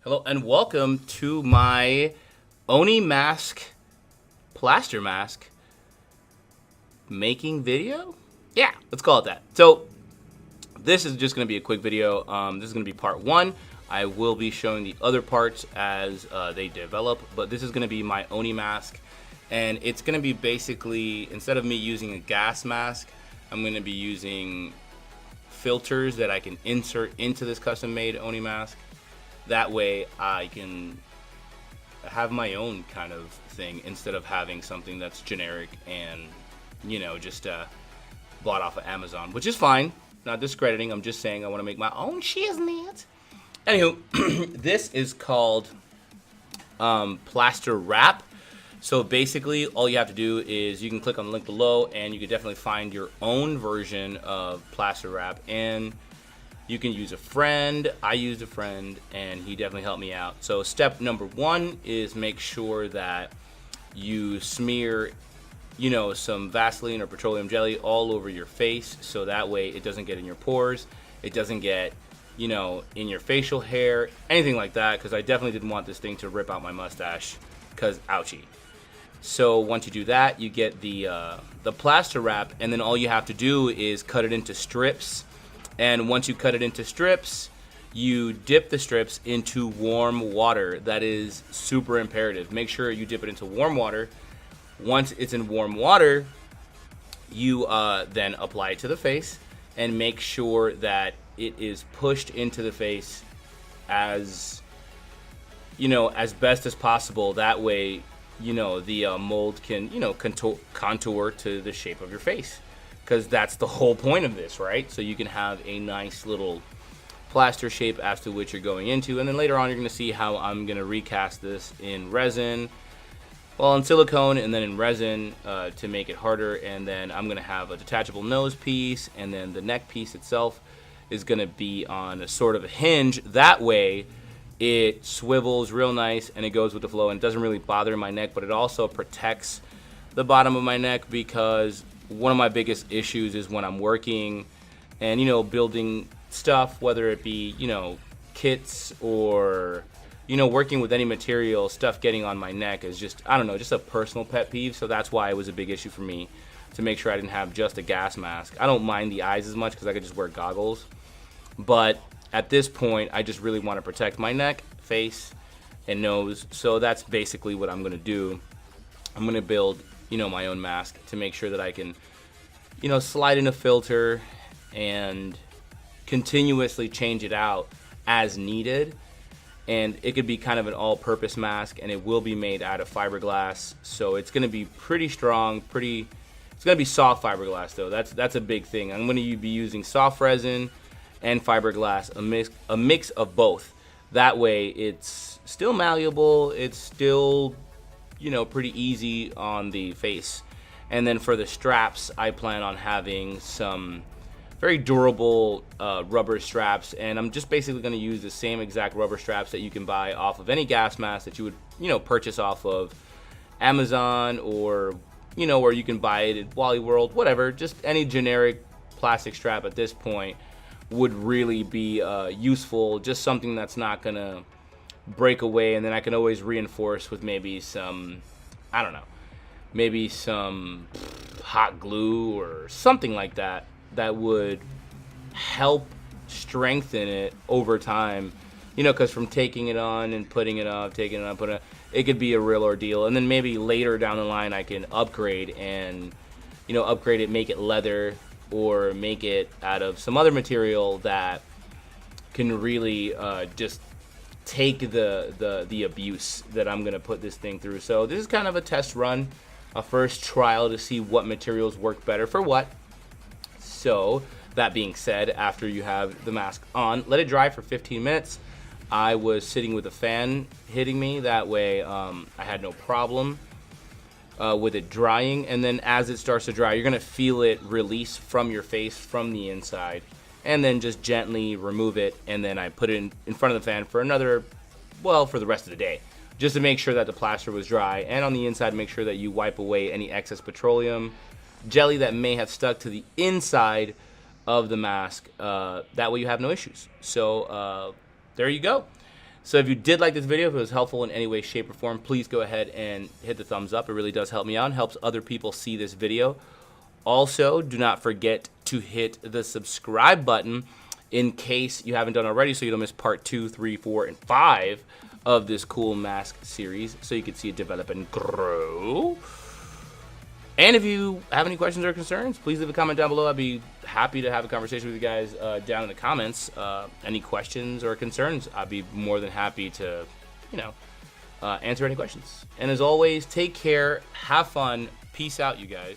Hello and welcome to my Oni Mask plaster mask making video? Yeah, let's call it that. So this is just going to be a quick video. This is going to be part one. I will be showing the other parts as they develop, but this is going to be my Oni mask, and it's going to be basically, instead of me using a gas mask, I'm going to be using filters that I can insert into this custom made Oni mask. That way I can have my own kind of thing instead of having something that's generic and, you know, just bought off of Amazon, which is fine. Not discrediting. I'm just saying I want to make my own shiznit. Anywho, this is called plaster wrap. So basically all you have to do is you can click on the link below and you can definitely find your own version of plaster wrap, and you can use a friend. I used a friend and he definitely helped me out. So step number one is make sure that you smear, you know, some Vaseline or petroleum jelly all over your face, so that way it doesn't get in your pores, it doesn't get, you know, in your facial hair, anything like that, because I definitely didn't want this thing to rip out my mustache, because ouchie. So once you do that, you get the plaster wrap, and then all you have to do is cut it into strips. And once you cut it into strips, you dip the strips into warm water. That is super imperative. Make sure you dip it into warm water. Once it's in warm water, you then apply it to the face and make sure that it is pushed into the face as, you know, as best as possible. That way, you know, the mold can, you know, contour to the shape of your face. Because that's the whole point of this, right? So you can have a nice little plaster shape as to which you're going into, and then later on you're going to see how I'm going to recast this in resin, well, in silicone and then in resin to make it harder. And then I'm going to have a detachable nose piece, and then the neck piece itself is going to be on a sort of a hinge. That way it swivels real nice and it goes with the flow, and it doesn't really bother my neck, but it also protects the bottom of my neck, because one of my biggest issues is when I'm working and, you know, building stuff, whether it be, you know, kits or, you know, working with any material, stuff getting on my neck is just, I don't know, just a personal pet peeve. So that's why it was a big issue for me to make sure I didn't have just a gas mask. I don't mind the eyes as much because I could just wear goggles. But at this point, I just really want to protect my neck, face, and nose. So that's basically what I'm going to do. I'm going to build, you know, my own mask to make sure that I can, you know, slide in a filter and continuously change it out as needed. And it could be kind of an all-purpose mask, and it will be made out of fiberglass, so it's going to be pretty strong, it's going to be soft fiberglass though. That's a big thing. I'm going to be using soft resin and fiberglass, a mix of both. That way it's still malleable, it's still, you know, pretty easy on the face. And then for the straps, I plan on having some very durable rubber straps, and I'm just basically going to use the same exact rubber straps that you can buy off of any gas mask that you would, you know, purchase off of Amazon, or, you know, or you can buy it at Wally World, whatever. Just any generic plastic strap at this point would really be useful. Just something that's not going to break away, and then I can always reinforce with maybe some, I don't know, maybe some hot glue or something like that, that would help strengthen it over time, you know, because from taking it on and putting it off, taking it on, putting it, it could be a real ordeal. And then maybe later down the line I can upgrade and, you know, upgrade it, make it leather, or make it out of some other material that can really just take the abuse that I'm gonna put this thing through. So this is kind of a test run, a first trial to see what materials work better for what. So that being said, after you have the mask on, let it dry for 15 minutes. I was sitting with a fan hitting me, that way I had no problem with it drying. And then as it starts to dry, you're gonna feel it release from your face from the inside, and then just gently remove it. And then I put it in front of the fan for another, well, for the rest of the day, just to make sure that the plaster was dry. And on the inside, make sure that you wipe away any excess petroleum jelly that may have stuck to the inside of the mask. That way you have no issues. So there you go. So if you did like this video, if it was helpful in any way, shape, or form, please go ahead and hit the thumbs up. It really does help me out and helps other people see this video. Also, do not forget to hit the subscribe button in case you haven't done already, so you don't miss part 2, 3, 4, and 5 of this cool mask series, so you can see it develop and grow. And if you have any questions or concerns, please leave a comment down below. I'd be happy to have a conversation with you guys down in the comments. Any questions or concerns, I'd be more than happy to, answer any questions. And as always, take care, have fun, peace out, you guys.